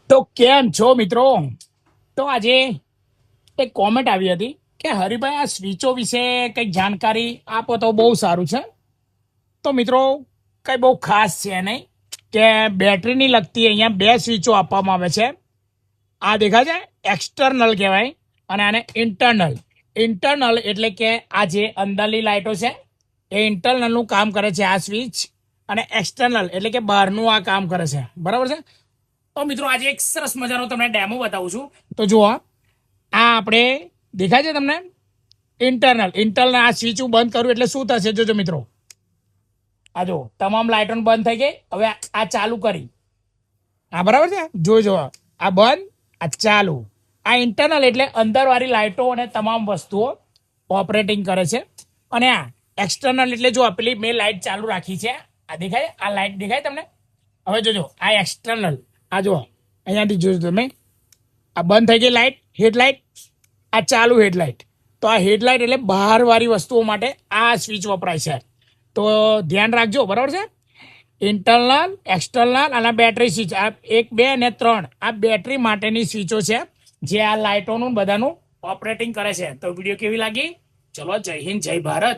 તો કેમ છો મિત્રો? તો આજે એક કોમેન્ટ આવી હતી કે હરિભાઈ આ સ્વિચો વિશે કંઈક જાણકારી આપો તો બહુ સારું છે. તો મિત્રો કંઈ બહુ ખાસ છે નહીં કે બેટરીની લગતી અહીંયા બે સ્વિચો આપવામાં આવે છે. આ દેખાય છે એક્સટર્નલ કહેવાય અને આને ઇન્ટરનલ. ઇન્ટરનલ એટલે કે આ જે અંદરની લાઇટો છે એ ઇન્ટરનલનું કામ કરે છે આ સ્વિચ, અને એક્સટર્નલ એટલે કે બહારનું આ કામ કરે છે. બરાબર છે. તો મિત્રો આજે એક સરસ મજાનો તમને ડેમો બતાવું છું. તો જુઓ, આ આપણે દેખાય છે તમને ઇન્ટરનલ આ સ્વિચ હું બંધ કરું એટલે શું થશે જોજો મિત્રો. આ જો તમામ લાઇટો બંધ થઈ ગઈ. હવે આ ચાલુ કરી, હા બરાબર છે, જોજો આ બંધ આ ચાલુ. આ ઇન્ટરનલ એટલે અંદરવાળી લાઇટો અને તમામ વસ્તુઓ ઓપરેટિંગ કરે છે. અને આ એક્સટર્નલ એટલે જો પેલી મેં લાઇટ ચાલુ રાખી છે, આ દેખાય, આ લાઇટ દેખાય તમને. હવે જોજો આ એક્સટર્નલ, આ જુઓ અહીંયાથી જોજો તમે, આ બંધ થઈ ગઈ લાઇટ, હેડલાઇટ, આ ચાલુ હેડલાઇટ. તો આ હેડલાઇટ એટલે બહારવાળી વસ્તુઓ માટે આ સ્વિચ વપરાય છે. તો ધ્યાન રાખજો, બરાબર છે. ઇન્ટરનલ, એક્સટર્નલ અને બેટરી સ્વિચ, આ 1 2 અને 3 આ બેટરી માટેની સ્વિચો છે જે આ લાઇટોનું બધાનું ઓપરેટિંગ કરે છે. તો વિડીયો કેવી લાગી? ચલો, જય હિન્દ, જય ભારત.